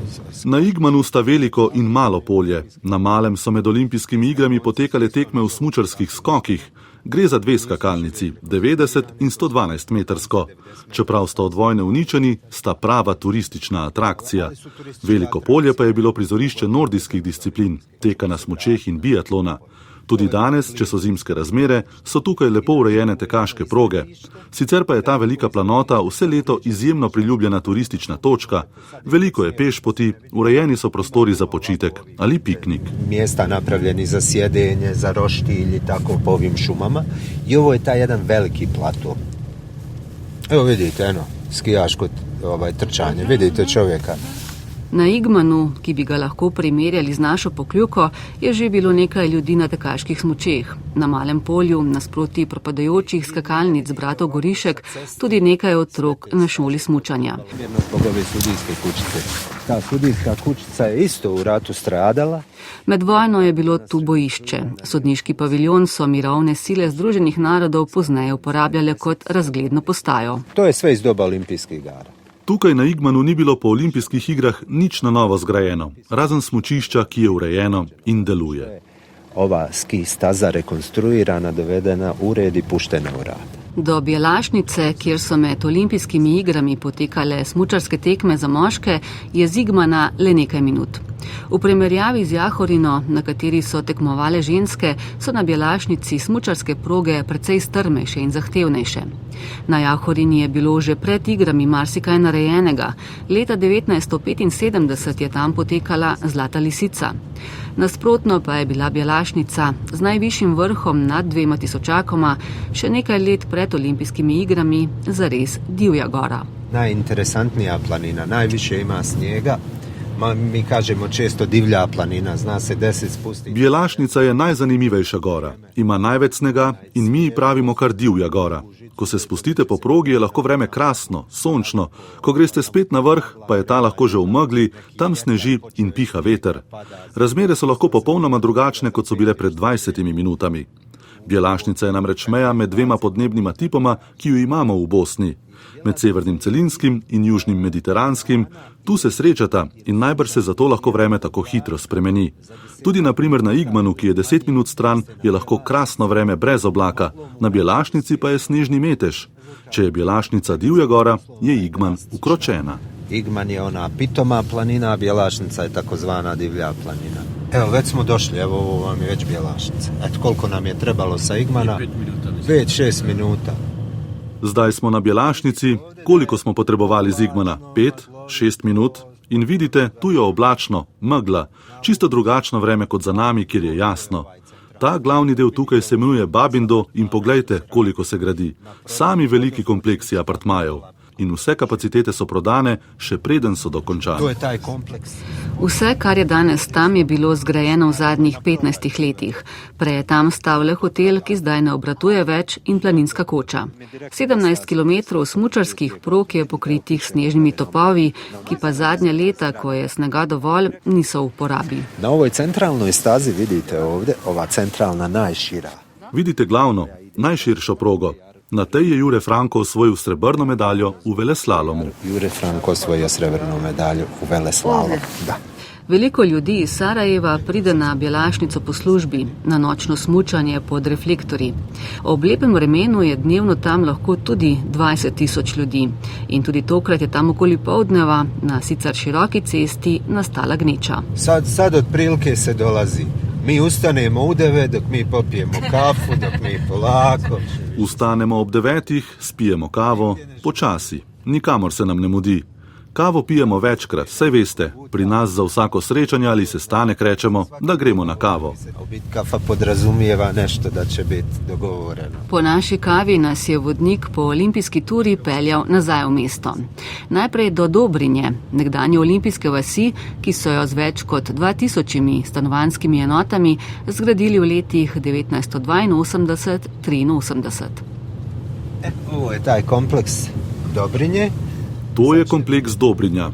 Na Igmanu sta veliko in malo polje. Na malem so med olimpijskimi igrami potekale tekme v smučarskih skokih. Gre za 2 skakalnici, 90 in 112 metrsko. Čeprav sta od vojne uničeni, sta prava turistična atrakcija. Veliko polje pa je bilo prizorišče nordijskih disciplin, teka na smučeh in biatlona. Tudi danes, če so zimske razmere, so tukaj lepo urejene tekaške proge. Sicer pa je ta velika planota vse leto izjemno priljubljena turistična točka. Veliko je pešpoti, urejeni so prostori za počitek ali piknik. Mjesta napravljeni za sjedenje, za roštilj i tako po ovim šumama. I ovo je taj jedan veliki plato. Evo vidite, skijaško trčanje, vidite čovjeka. Na Igmanu, ki bi ga lahko primerjali z našo Pokljuko, je že bilo nekaj ljudi na tekaških smučeh. Na malem polju, nasproti propadajočih skakalnic bratov Gorišek, tudi nekaj otrok na šoli smučanja. Ta sudijska kućica je isto u ratu stradala. Med vojno je bilo tu bojišče. Sodniški paviljon so mirovne sile Združenih narodov pozneje uporabljale kot razgledno postajo. To je sve iz doba olimpijskih igara. Tukaj na Igmanu ni bilo po olimpijskih igrah nič na novo zgrajeno, razen smučišča, ki je urejeno in deluje. Ova ski staza rekonstruirana, dovedena u red i puštena u rad. Do Bjelašnice, kjer so med olimpijskimi igrami potekale smučarske tekme za moške, je z Igmana le nekaj minut. V primerjavi z Jahorino, na kateri so tekmovale ženske, so na Bjelašnici smučarske proge precej strmejše in zahtevnejše. Na Jahorini je bilo že pred igrami marsikaj narejenega. Leta 1975 je tam potekala Zlata lisica. Nasprotno pa je bila Bjelašnica z najvišjim vrhom nad 2 tisočakoma še nekaj let pred olimpijskimi igrami zares divja gora. Najinteresantnija planina, najviše ima snijega. Mi kažemo često divlja planina, zna se 10 spusti. Bjelašnica je najzanimivejša gora. Ima največ snega in mi pravimo kar divja gora. Ko se spustite po progi, je lahko vreme krasno, sončno. Ko greste spet na vrh, pa je ta lahko že v megli, tam sneži in piha veter. Razmere so lahko popolnoma drugačne, kot so bile pred 20 minutami. Bjelašnica je namreč meja med 2 podnebnima tipoma, ki jo imamo v Bosni. Med severnim celinskim in južnim mediteranskim, tu se srečata in najbrž se zato lahko vreme tako hitro spremeni. Tudi na primer na Igmanu, ki je 10 minut stran, je lahko krasno vreme brez oblaka, na Bjelašnici pa je snežni metež. Če je Bjelašnica divja gora, je Igman ukročena. Igman je ona pitoma planina, a Bjelašnica je takozvana divlja planina. Evo, već smo došli, evo ovo vam je već Bjelašnica. Eto, koliko nam je trebalo sa Igmana? 5-6 minuta. Zdaj smo na Bjelašnici, koliko smo potrebovali z Igmana? 5-6 minut? In vidite, tu je oblačno, megla, čisto drugačno vreme kot za nami, kjer je jasno. Ta glavni del tukaj se imenuje Babindo in poglejte, koliko se gradi. Sami veliki kompleksi apartmajev. In vse kapacitete so prodane, še preden so dokončane. To je taj kompleks. Vse, kar je danes tam, je bilo zgrajeno v zadnjih 15 letih. Prej je tam stal le hotel, ki zdaj ne obratuje več, in planinska koča. 17 kilometrov smučarskih prog je pokritih snežnimi topovi, ki pa zadnja leta, ko je snega dovolj, niso v uporabi. Na ovoj centralnoj stazi vidite ovdje, ova centralna najšira. Vidite glavno, najširšo progo. Na tej je Jure Franko osvojil srebrno medaljo v veleslalomu. Jure Franko osvojil srebrno medaljo v veleslalomu, da. Veliko ljudi iz Sarajeva pride na Bjelašnico po službi, na nočno smučanje pod reflektorji. Ob lepem vremenu je dnevno tam lahko tudi 20.000 ljudi. In tudi tokrat je tam okoli poldneva na sicer široki cesti nastala gneča. Sad otprilike se dolazi. Mi ustanemo u 9, dok mi popijemo kafu, dok mi polako. Ustanemo ob 9, spijemo kavo, počasi. Nikamor se nam ne mudi. Kavo pijemo večkrat, saj veste, pri nas za vsako srečanje ali sestanek rečemo, da gremo na kavo. Kafa podrazumijeva nešto da će biti dogovoreno. Po naši kavi nas je vodnik po olimpijski turi peljal nazaj v mesto. Najprej do Dobrinje, nekdanje olimpijske vasi, ki so jo z več kot 2000 stanovanjskimi enotami zgradili v letih 1982-83. Ovo je taj kompleks Dobrinje. To je kompleks Dobrinja.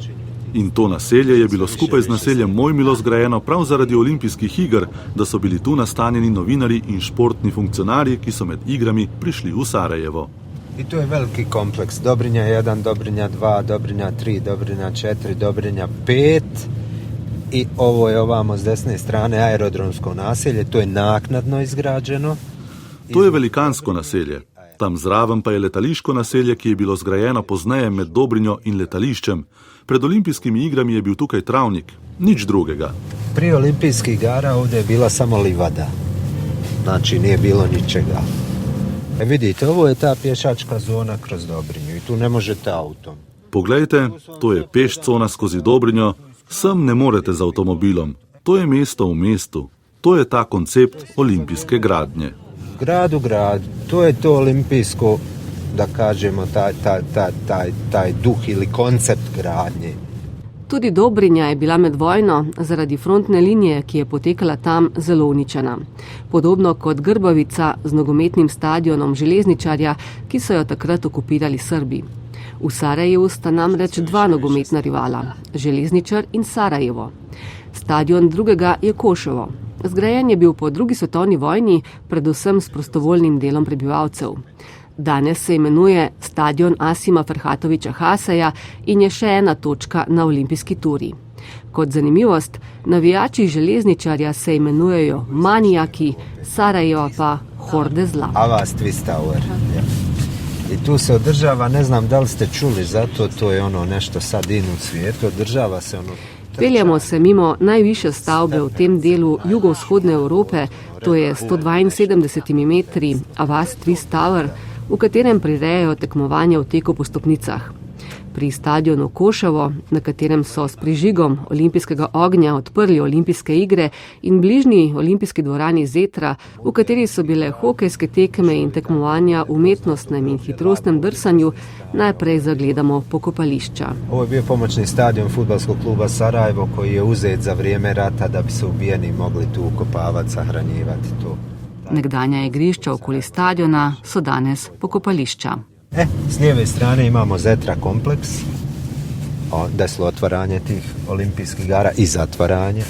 In to naselje je bilo skupaj z naseljem Mojmilo zgrajeno prav zaradi olimpijskih iger, da so bili tu nastanjeni novinarji in športni funkcionarji, ki so med igrami prišli v Sarajevo. I to je veliki kompleks. Dobrinja 1, Dobrinja 2, Dobrinja 3, Dobrinja 4, Dobrinja 5. I ovo je ovamo s desne strane aerodromsko naselje. To je naknadno izgrađeno. To je velikansko naselje. Tam zraven pa je letališko naselje, ki je bilo zgrajeno pozneje med Dobrinjo in letališčem. Pred olimpijskimi igrami je bil tukaj travnik, nič drugega. Prije olimpijskih igara ovdje je bila samo livada. Znači nije bilo ničega. Vidite, ovo je ta pješačka zona kroz Dobrinju i tu ne možete autom. Poglejte, to je peš cona skozi Dobrinjo, sem ne morete z avtomobilom. To je mesto v mestu. To je ta koncept olimpijske gradnje. Grad u grad, to je to olimpijsko, da kažemo, taj duh ili koncept gradnje. Tudi Dobrinja je bila med vojno zaradi frontne linije, ki je potekala tam, zelo uničena. Podobno kot Grbavica z nogometnim stadionom Železničarja, ki so jo takrat okupirali Srbi. V Sarajevu sta namreč dva nogometna rivala, Železničar in Sarajevo. Stadion drugega je Koševo. Zgrajen je bil po drugi svetovni vojni, predvsem s prostovoljnim delom prebivalcev. Danes se imenuje stadion Asima Ferhatovića Haseja in je še ena točka na olimpijski turi. Kot zanimivost, navijači Železničarja se imenujejo manijaki, Sarajeva pa horde zla. Avast Twist Tower. I tu se održava, ne znam da li ste čuli, zato to je ono nešto sad in u svijetu, održava se ono... Peljamo se mimo najvišje stavbe v tem delu jugovzhodne Evrope, to je 172 metri Avast Twist Tower, v katerem prirejajo tekmovanja v teku po stopnicah. Pri stadionu Koševo, na katerem so s prižigom olimpijskega ognja odprli olimpijske igre, in bližnji olimpijski dvorani Zetra, v kateri so bile hokejske tekme in tekmovanja v umetnostnem in hitrostnem drsanju, najprej zagledamo pokopališča. Ovo je bio pomoćni stadion fudbalskog kluba Sarajevo, koji je uzet za vrijeme rata da bi se ubijeni mogli tu ukopavati, sahranjivati to. Nekdanja igrišča okoli stadiona so danes pokopališča. S lijeve strane imamo Zetra kompleks, desno otvaranje tih olimpijskih igara i zatvaranje.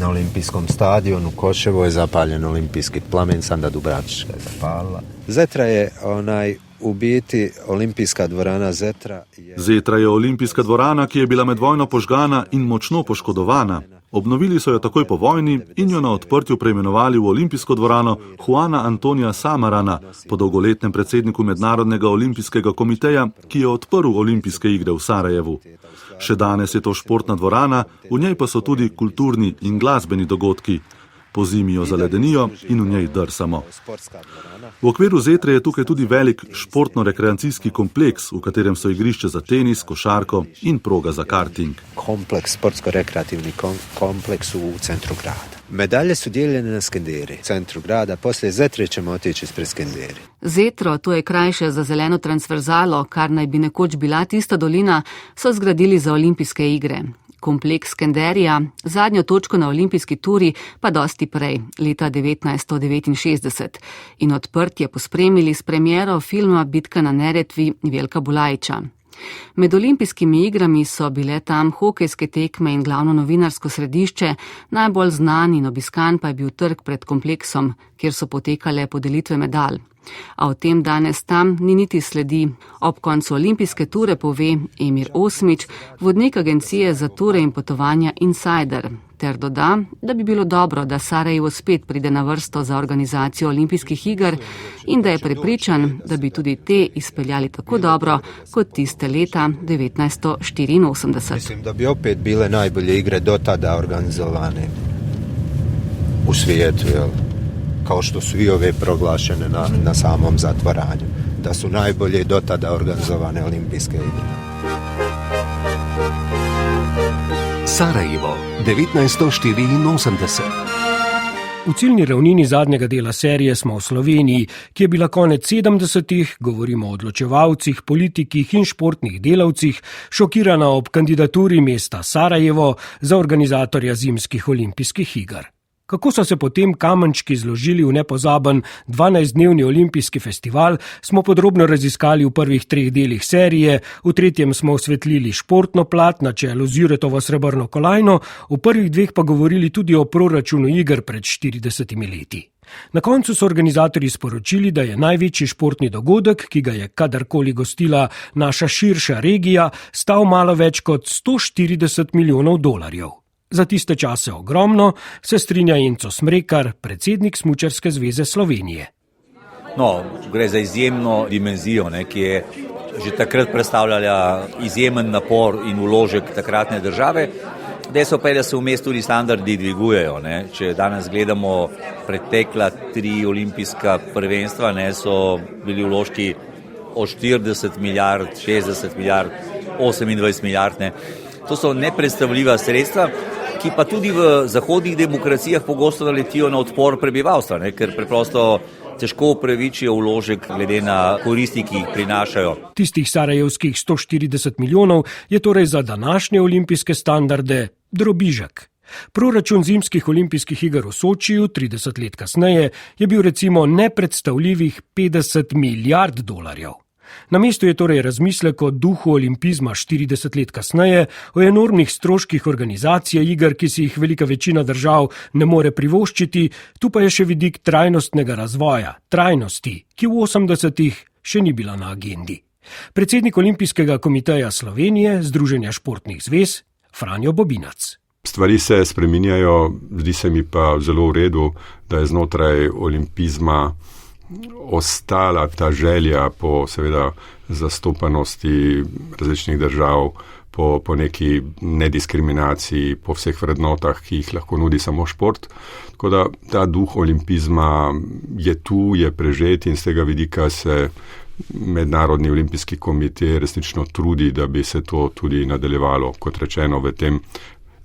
Na olimpijskom stadionu Koševo je zapaljen olimpijski plamen, Sanda Dubravčićka je zapalila. Zetra je u biti olimpijska dvorana Zetra. Zetra je olimpijska dvorana, ki je bila med vojno požgana in močno poškodovana. Obnovili so jo takoj po vojni in jo na odprtju preimenovali v olimpijsko dvorano Juana Antonija Samarana, po dolgoletnem predsedniku Mednarodnega olimpijskega komiteja, ki je odprl olimpijske igre v Sarajevu. Še danes je to športna dvorana, v njej pa so tudi kulturni in glasbeni dogodki. Pozimi jo zaledenijo in v njej drsamo. V okviru Zetre je tukaj tudi velik športno-rekreacijski kompleks, v katerem so igrišče za tenis, košarko in proga za karting. Kompleks, sportsko-rekreativni kompleks v centru grada. Medalje su dijeljene na Skenderi, v centru grada, poslije Zetre ćemo otići ispred Skenderi. Zetro, to je krajše za zeleno transverzalo, kar naj bi nekoč bila tista dolina, so zgradili za olimpijske igre. Kompleks Skenderija, zadnjo točko na olimpijski turi, pa dosti prej, leta 1969. In odprtje pospremili s premiero filma Bitka na Neretvi Veljka Bulajića. Med olimpijskimi igrami so bile tam hokejske tekme in glavno novinarsko središče, najbolj znan in obiskan pa je bil trg pred kompleksom, kjer so potekale podelitve medalj. A o tem danes tam ni niti sledi. Ob koncu olimpijske ture pove Emir Osmič, vodnik agencije za ture in potovanja Insider, ter doda, da bi bilo dobro, da Sarajevo spet pride na vrsto za organizacijo olimpijskih iger in da je prepričan, da bi tudi te izpeljali tako dobro kot tiste leta 1984. Mislim, da bi opet bile najbolje igre do tada organizovane u svijetu, jel? Kao što su i ove proglašene na samom zatvaranju, da su najbolje do tada organizovane olimpijske igre. Sarajevo, 1984. V ciljni ravnini zadnjega dela serije smo v Sloveniji, ki je bila konec 70-ih, govorimo o odločevalcih, politikih in športnih delavcih, šokirana ob kandidaturi mesta Sarajevo za organizatorja zimskih olimpijskih iger. Kako so se potem kamenčki zložili v nepozaben 12-dnevni olimpijski festival, smo podrobno raziskali v prvih 3 delih serije, v 3. smo osvetlili športno plat na čelu z Juretovo srebrno kolajno, v prvih 2 pa govorili tudi o proračunu iger pred 40 leti. Na koncu so organizatorji sporočili, da je največji športni dogodek, ki ga je kadarkoli gostila naša širša regija, stal malo več kot $140 milijonov. Za tiste čase ogromno, se strinja Enzo Smrekar, predsednik Smučarske zveze Slovenije. No, gre za izjemno dimenzijo, ki je že takrat predstavljala izjemen napor in vložek takratne države. Dejstvo pa je, da se vmes tudi standardi dvigujejo. Če danes gledamo pretekla 3 olimpijska prvenstva, so bili vložki od 40 milijard, 60 milijard, 28 milijard. To so nepredstavljiva sredstva, ki pa tudi v zahodnih demokracijah pogosto naletijo na odpor prebivalstva, ker preprosto težko upravičijo vložek glede na koristi, ki jih prinašajo. Tistih sarajevskih 140 milijonov je torej za današnje olimpijske standarde drobižek. Proračun zimskih olimpijskih iger v Sočiju 30 let kasneje je bil recimo nepredstavljivih $50 milijard. Na mestu je torej razmislek o duhu olimpizma 40 let kasneje, o enormnih stroških organizacije iger, ki si jih velika večina držav ne more privoščiti, tu pa je še vidik trajnostnega razvoja, trajnosti, ki v 80-ih še ni bila na agendi. Predsednik Olimpijskega komiteja Slovenije, Združenja športnih zvez, Franjo Bobinac. Stvari se spreminjajo, zdi se mi pa zelo v redu, da je znotraj olimpizma ostala ta želja po seveda zastopanosti različnih držav, po neki nediskriminaciji, po vseh vrednotah, ki jih lahko nudi samo šport. Tako da ta duh olimpizma je tu, je prežet in z tega vidika se Mednarodni olimpijski komitej resnično trudi, da bi se to tudi nadaljevalo, kot rečeno, v tem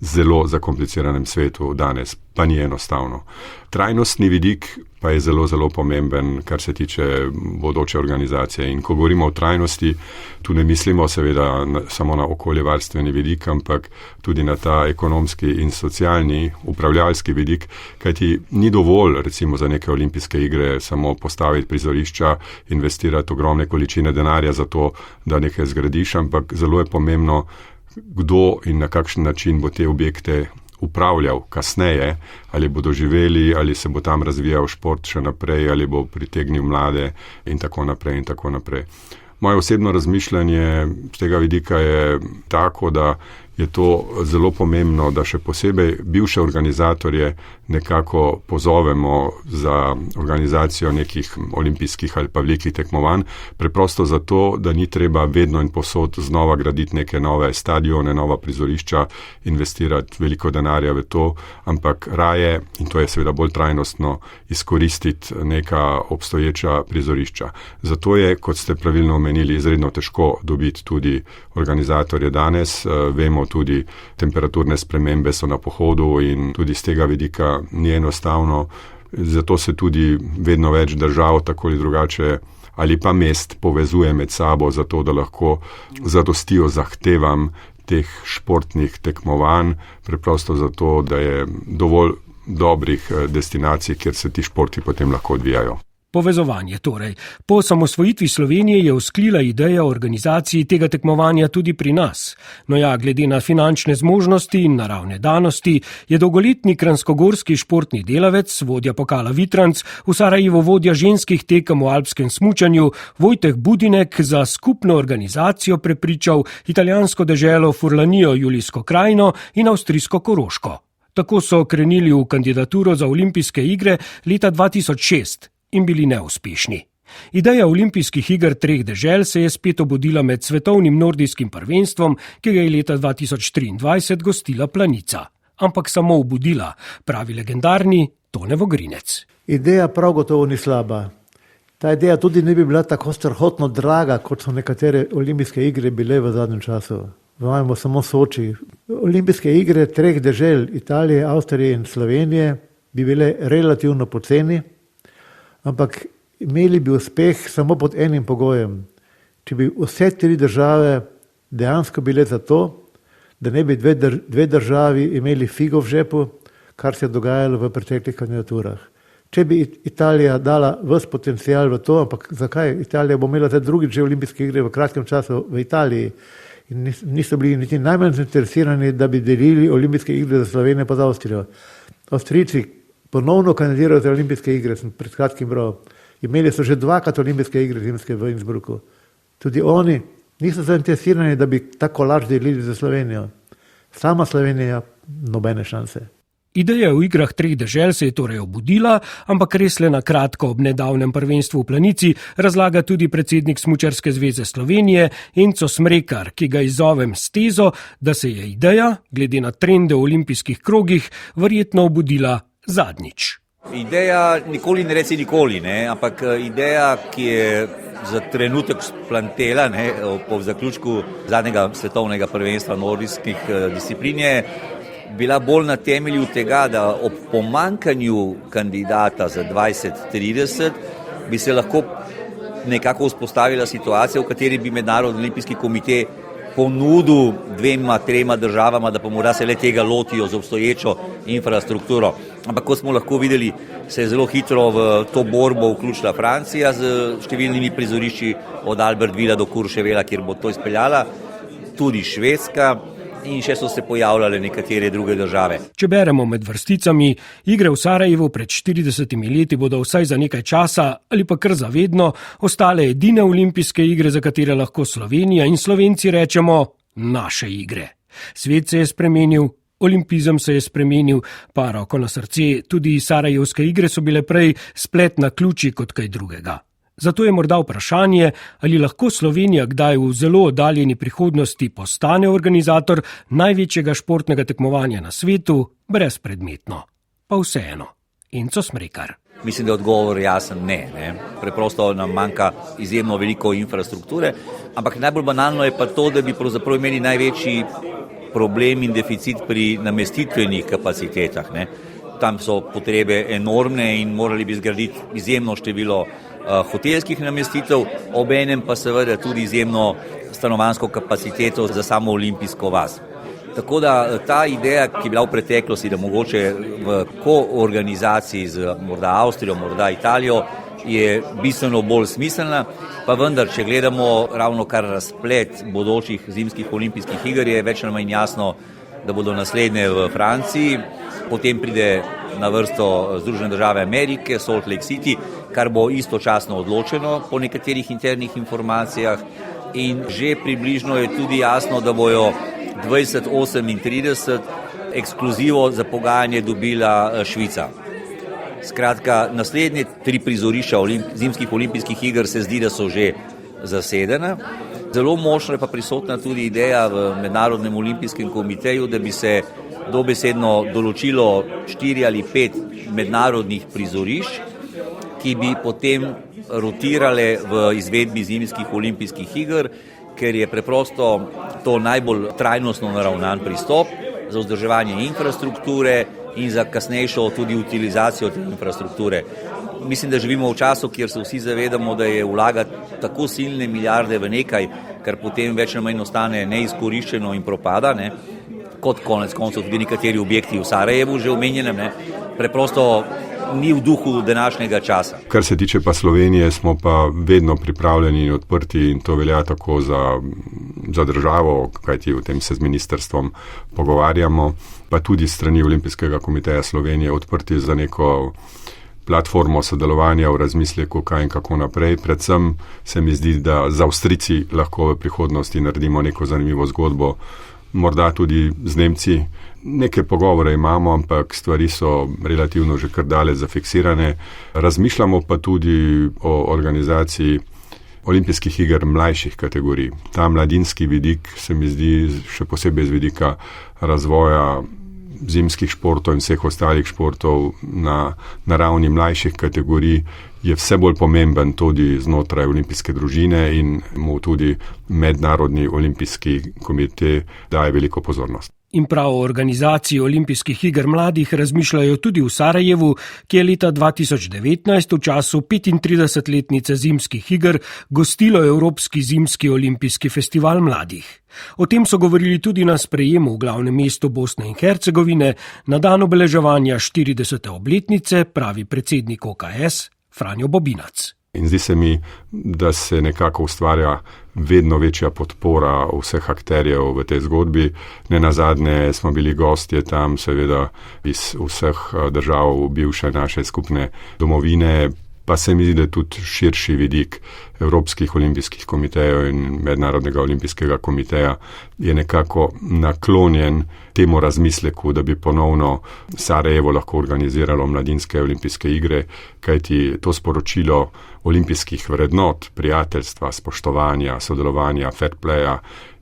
zelo zakompliciranem svetu danes, pa ni enostavno. Trajnostni vidik pa je zelo, zelo pomemben, kar se tiče bodoče organizacije. In ko govorimo o trajnosti, tu ne mislimo seveda samo na okoljevarstveni vidik, ampak tudi na ta ekonomski in socialni, upravljalski vidik, kajti ni dovolj recimo za neke olimpijske igre samo postaviti prizorišča, investirati ogromne količine denarja za to, da nekaj zgradiš, ampak zelo je pomembno, kdo in na kakšen način bo te objekte upravljal kasneje, ali bodo živeli, ali se bo tam razvijal šport še naprej, ali bo pritegnil mlade in tako naprej in tako naprej. Moje osebno razmišljanje z tega vidika je tako, da je to zelo pomembno, da še posebej bivše organizatorje nekako pozovemo za organizacijo nekih olimpijskih ali pa velikih tekmovanj, preprosto zato, da ni treba vedno in povsod znova graditi neke nove stadione, nova prizorišča, investirati veliko denarja v to, ampak raje, in to je seveda bolj trajnostno, izkoristiti neka obstoječa prizorišča. Zato je, kot ste pravilno omenili, izredno težko dobiti tudi organizatorje danes. Vemo vemo tudi, temperaturne spremembe so na pohodu in tudi z tega vidika ni enostavno. Zato se tudi vedno več držav tako ali drugače ali pa mest povezuje med sabo, zato da lahko zadostijo zahtevam teh športnih tekmovanj, preprosto zato, da je dovolj dobrih destinacij, kjer se ti športi potem lahko odvijajo. Povezovanje torej. Po osamosvojitvi Slovenije je vzklila ideja o organizaciji tega tekmovanja tudi pri nas. No ja, glede na finančne zmožnosti in naravne danosti je dolgoletni kranjskogorski športni delavec, vodja pokala Vitranc, v Sarajevu vodja ženskih tekem v alpskem smučanju, Vojteh Budinek za skupno organizacijo prepričal italijansko deželo Furlanijo Julijsko krajino in avstrijsko Koroško. Tako so krenili v kandidaturo za olimpijske igre leta 2006. In bili neuspešni. Ideja olimpijskih iger treh dežel se je spet obudila med svetovnim nordijskim prvenstvom, ki ga je leta 2023 gostila Planica. Ampak samo obudila, pravi legendarni Tone Vogrinec. Ideja prav gotovo ni slaba. Ta ideja tudi ne bi bila tako strahotno draga, kot so nekatere olimpijske igre bile v zadnjem času. Vajmo samo Soči. Olimpijske igre treh dežel, Italije, Avstrije in Slovenije, bi bile relativno poceni, ampak imeli bi uspeh samo pod enim pogojem. Če bi vse tri države dejansko bile za to, da ne bi dve državi imeli figo v žepu, kar se je dogajalo v preteklih kandidaturah. Če bi Italija dala ves potencial v to, ampak zakaj? Italija bo imela zdaj drugič že olimpijske igre v kratkem času v Italiji in niso bili niti najmanj zainteresirani, da bi delili olimpijske igre za Slovenijo pa za Avstrijo. Avstrijci ponovno kandidirajo za olimpijske igre, sem pred kratkim bral. Imeli so že dvakrat olimpijske igre zimske v Innsbrucku. Tudi oni niso zainteresirani, da bi ta kolač delili za Slovenijo. Sama Slovenija nobene šanse. Ideja v igrah treh dežel se je torej obudila, ampak res le na kratko ob nedavnem prvenstvu v Planici, razlaga tudi predsednik Smučarske zveze Slovenije Enzo Smrekar, ki ga izzovem s tezo, da se je ideja, glede na trende v olimpijskih krogih, verjetno obudila zadnjič. Ideja nikoli ne reci nikoli, ampak ideja, ki je za trenutek splantela po zaključku zadnjega svetovnega prvenstva nordijskih disciplin je bila bolj na temelju tega, da ob pomankanju kandidata za 2030 bi se lahko nekako vzpostavila situacija, v kateri bi Mednarodni olimpijski komitej ponudil 2-3 državama, da pa morda se le tega lotijo z obstoječo infrastrukturo. Ampak kot smo lahko videli, se je zelo hitro v to borbo vključila Francija z številnimi prizorišči od Albertvilla do Courchevela, kjer bo to izpeljala, tudi Švedska in še so se pojavljale nekatere druge države. Če beremo med vrsticami, igre v Sarajevu pred 40 leti bodo vsaj za nekaj časa ali pa kar zavedno ostale edine olimpijske igre, za katere lahko Slovenija in Slovenci rečemo naše igre. Svet se je spremenil, olimpizem se je spremenil, pa roko na srce, tudi sarajevske igre so bile prej splet na ključi kot kaj drugega. Zato je morda vprašanje, ali lahko Slovenija kdaj v zelo oddaljeni prihodnosti postane organizator največjega športnega tekmovanja na svetu brezpredmetno. Pa vseeno. Enzo Smrekar. Mislim, da je odgovor jasen ne. Preprosto nam manjka izjemno veliko infrastrukture, ampak najbolj banalno je pa to, da bi pravzaprav imeli največji problem in deficit pri namestitvenih kapacitetah. Tam so potrebe enormne in morali bi zgraditi izjemno število hotelskih namestitev, obenem pa seveda tudi izjemno stanovanjsko kapaciteto za samo olimpijsko vas. Tako da ta ideja, ki je bila v preteklosti, da mogoče v koorganizaciji z morda Avstrijo, morda Italijo, je bistveno bolj smiselna, pa vendar, če gledamo ravno kar razplet bodočih zimskih olimpijskih iger, je več ali manj jasno, da bodo naslednje v Franciji, potem pride na vrsto Združene države Amerike, Salt Lake City, kar bo istočasno odločeno po nekaterih internih informacijah in že približno je tudi jasno, da bojo 2038 ekskluzivo za pogajanje dobila Švica. Skratka, naslednje 3 prizorišča zimskih olimpijskih iger se zdi, da so že zasedena. Zelo močno je pa prisotna tudi ideja v Mednarodnem olimpijskem komiteju, da bi se dobesedno določilo 4 ali 5 mednarodnih prizorišč, ki bi potem rotirale v izvedbi zimskih olimpijskih iger ker je preprosto to najbolj trajnostno naravnan pristop za vzdrževanje infrastrukture in za kasnejšo tudi utilizacijo te infrastrukture. Mislim, da živimo v času, kjer se vsi zavedamo, da je vlagati tako silne milijarde v nekaj, kar potem več ali manj ostane neizkoriščeno in propada, ne? Kot konec koncev tudi nekateri objekti v Sarajevu že omenjenem, ne? Preprosto ni v duhu današnjega časa. Kar se tiče pa Slovenije, smo pa vedno pripravljeni in odprti in to velja tako za državo, kajti o tem se z ministrstvom pogovarjamo, pa tudi strani Olimpijskega komiteja Slovenije odprti za neko platformo sodelovanja v razmisleku, kaj in kako naprej. Predvsem se mi zdi, da z Avstrijci lahko v prihodnosti naredimo neko zanimivo zgodbo, morda tudi z Nemci. Neke pogovore imamo, ampak stvari so relativno že kar daleč zafiksirane. Razmišljamo pa tudi o organizaciji olimpijskih iger mlajših kategorij. Ta mladinski vidik se mi zdi še posebej z vidika razvoja zimskih športov in vseh ostalih športov na ravni mlajših kategorij je vse bolj pomemben tudi znotraj olimpijske družine in mu tudi Mednarodni olimpijski komitej daje veliko pozornost. In prav o organizaciji olimpijskih iger mladih razmišljajo tudi v Sarajevu, ki je leta 2019 v času 35-letnice zimskih iger gostilo Evropski zimski olimpijski festival mladih. O tem so govorili tudi na sprejemu v glavnem mestu Bosne in Hercegovine na dan obeleževanja 40. obletnice, pravi predsednik OKS Franjo Bobinac. In zdi se mi, da se nekako ustvarja vedno večja podpora vseh akterjev v tej zgodbi. Nenazadnje smo bili gostje tam, seveda iz vseh držav bivše naše skupne domovine, pa se mi zdi, da tudi širši vidik Evropskih olimpijskih komitejev in Mednarodnega olimpijskega komiteja je nekako naklonjen temu razmisleku, da bi ponovno Sarajevo lahko organiziralo mladinske olimpijske igre, kajti to sporočilo olimpijskih vrednot, prijateljstva, spoštovanja, sodelovanja, fair playa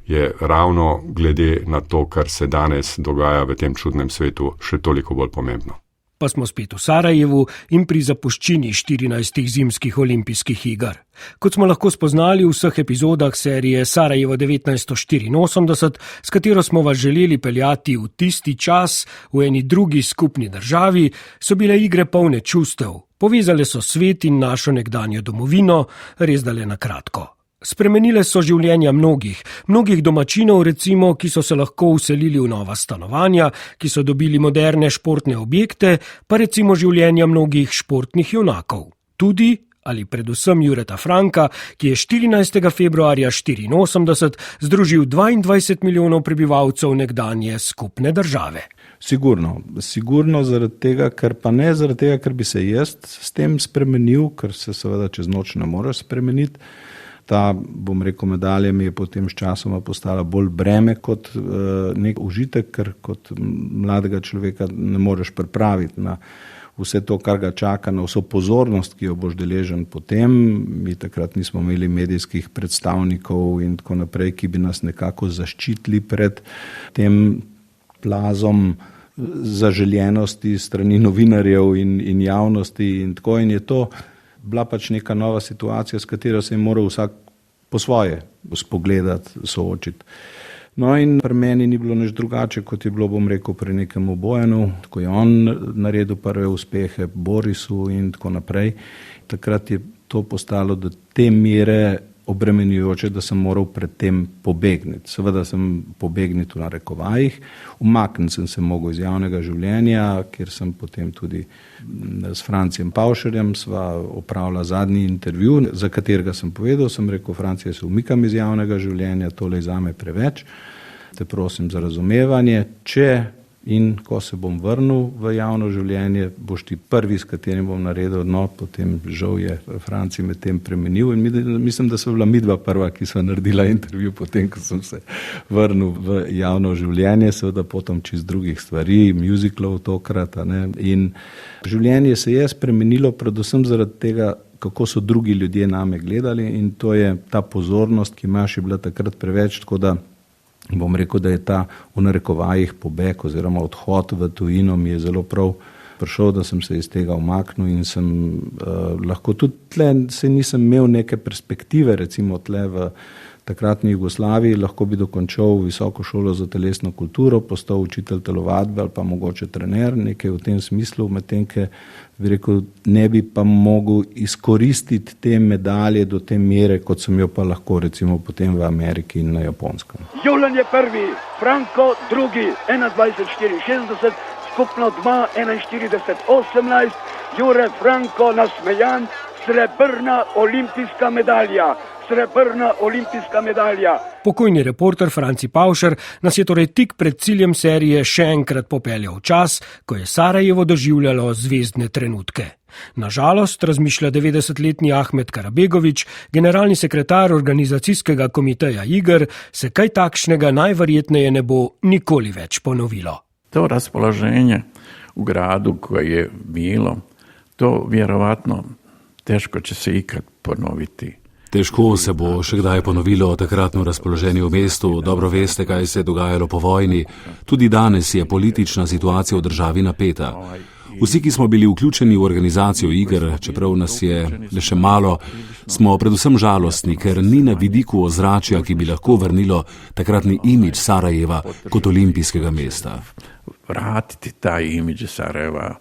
je ravno glede na to, kar se danes dogaja v tem čudnem svetu, še toliko bolj pomembno. Pa smo spet v Sarajevu in pri zapuščini 14 zimskih olimpijskih iger. Kot smo lahko spoznali v vseh epizodah serije Sarajevo 1984, s katero smo vas želeli peljati v tisti čas v eni drugi skupni državi, so bile igre polne čustev. Povezale so svet in našo nekdanjo domovino, res da le na kratko. Spremenile so življenja mnogih domačinov recimo, ki so se lahko vselili v nova stanovanja, ki so dobili moderne športne objekte, pa recimo življenja mnogih športnih junakov. Tudi ali predvsem Jureta Franka, ki je 14. februarja 1984 združil 22 milijonov prebivalcev nekdanje skupne države. Sigurno zaradi tega, ker pa ne zaradi tega, ker bi se jaz s tem spremenil, ker se seveda čez noč ne moreš spremeniti. Ta, medalja mi je potem s časoma postala bolj breme kot nek užitek, ker kot mladega človeka ne moreš pripraviti na vse to, kar ga čaka, na vso pozornost, ki jo boš deležen potem. Mi takrat nismo imeli medijskih predstavnikov in tako naprej, ki bi nas nekako zaščitili pred tem plazom zaželjenosti strani novinarjev in javnosti in tako. In je to bila pač neka nova situacija, s katero se je moral vsak po svoje spogledati, soočiti. No in pri meni ni bilo nič drugače, kot je bilo, pri nekem Bojanu, tako je on naredil prve uspehe, Borisu in tako naprej. Takrat je to postalo do te mere obremenjujoče, da sem moral pred tem pobegniti. Seveda sem pobegniti v narekovajih, umakniti sem se mogel iz javnega življenja, kjer sem potem tudi s Francijem Pavšerjem sva opravila zadnji intervju, za katerega sem povedal, sem rekel, Francija, se umikam iz javnega življenja, tole je zame preveč, te prosim za razumevanje, če in ko se bom vrnil v javno življenje, boš ti prvi, s katerim bom naredil, no, potem žal je Franci med tem premenil in mislim, da so bila midva prva, ki so naredila intervju potem, ko sem se vrnil v javno življenje, seveda potom čist drugih stvari, musicalov tokrat, in življenje se je spremenilo predvsem zaradi tega, kako so drugi ljudje name gledali in to je ta pozornost, ki imaš, je bila takrat preveč, tako da bom rekel, da je ta v narekovajih pobeg oziroma odhod v tujino mi je zelo prav prišel, da sem se iz tega umaknil in sem lahko tudi tle, se nisem imel neke perspektive, recimo tle v takratni Jugoslaviji, lahko bi dokončal visoko šolo za telesno kulturo, postal učitelj telovadbe ali pa mogoče trener, nekaj v tem smislu, medtem ko bi rekel, ne bi pa mogel izkoristiti te medalje do te mere, kot sem jo pa lahko recimo potem v Ameriki in na Japonskem. Julen je prvi, Franko drugi, 21-64, skupno 2-41-18, Jure Franko nasmejan, srebrna olimpijska medalja. Pokojni reporter Franci Pavšer nas je torej tik pred ciljem serije še enkrat popeljal v čas, ko je Sarajevo doživljalo zvezdne trenutke. Nažalost, razmišlja 90-letni Ahmed Karabegović, generalni sekretar organizacijskega komiteja iger, se kaj takšnega najverjetneje ne bo nikoli več ponovilo. To raspoloženje u gradu koje je bilo, to vjerovatno teško će se ikad ponoviti. Težko se bo še kdaj ponovilo takratno razpoloženje v mestu, dobro veste, kaj se je dogajalo po vojni. Tudi danes je politična situacija v državi napeta. Vsi, ki smo bili vključeni v organizacijo iger, čeprav nas je le še malo, smo predvsem žalostni, ker ni na vidiku ozračja, ki bi lahko vrnilo takratni imidž Sarajeva kot olimpijskega mesta. Vratiti ta imidž Sarajeva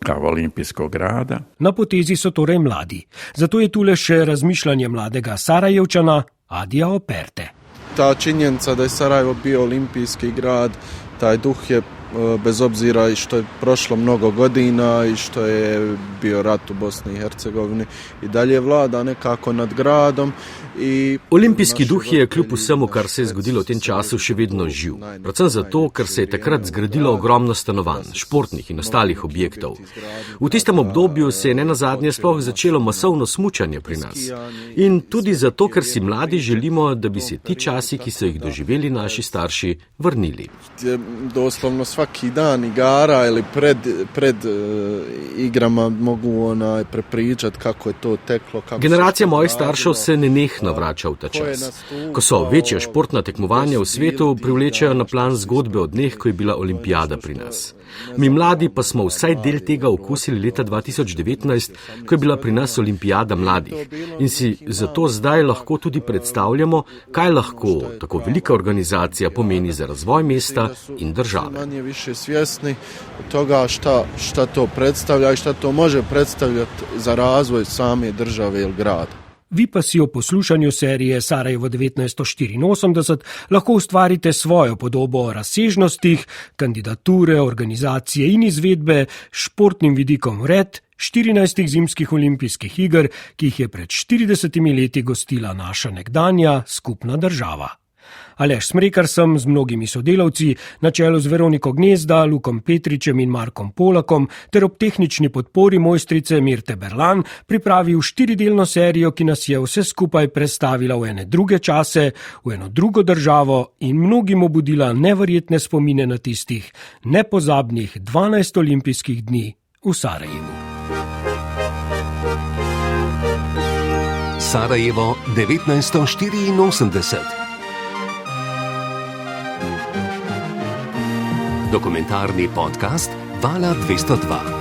kao olimpijskog grada. Na potezi so torej mladi. Zato je tule še razmišljanje mladega Sarajevčana Adija Operte. Ta činjenica da je Sarajevo bio olimpijski grad, taj duh je bez obzira i što je prošlo mnogo godina i što je bio rat u Bosni i Hercegovini i dalje vlada nekako nad gradom. Olimpijski duh je kljub vsemu, kar se je zgodilo v tem času, še vedno živ. Predvsem zato, ker se je takrat zgradilo ogromno stanovanj, športnih in ostalih objektov. V tistem obdobju se je nenazadnje sploh začelo masovno smučanje pri nas. In tudi zato, ker si mladi želimo, da bi se ti časi, ki so jih doživeli naši starši, vrnili. Doslovno svaki dan igara ili pred igrama mogu prepričati kako je to teklo. Generacija mojih staršev se nenehno vrača v ta čas. Ko so večja športna tekmovanja v svetu, privlečejo na plan zgodbe o dneh, ko je bila olimpijada pri nas. Mi mladi pa smo vsaj del tega okusili leta 2019, ko je bila pri nas olimpijada mladih. In si zato zdaj lahko tudi predstavljamo, kaj lahko tako velika organizacija pomeni za razvoj mesta in države. Manje više svjesni toga šta to predstavlja i šta to može predstavljati za razvoj same države ili grada. Vi pa si o poslušanju serije Sarajevo 1984 lahko ustvarite svojo podobo o razsežnostih, kandidature, organizacije in izvedbe športnim vidikom vred 14 zimskih olimpijskih iger, ki jih je pred 40 leti gostila naša nekdanja skupna država. Aleš Smrekar sem z mnogimi sodelavci, na čelu z Veroniko Gnezda, Lukom Petričem in Markom Polakom, ter ob tehnični podpori mojstrice Mirte Berlan pripravil 4-delno serijo, ki nas je vse skupaj prestavila v ene druge čase, v eno drugo državo in mnogim obudila neverjetne spomine na tistih nepozabnih 12 olimpijskih dni v Sarajevu. Sarajevo 1984. Dokumentarni podcast Vala 202.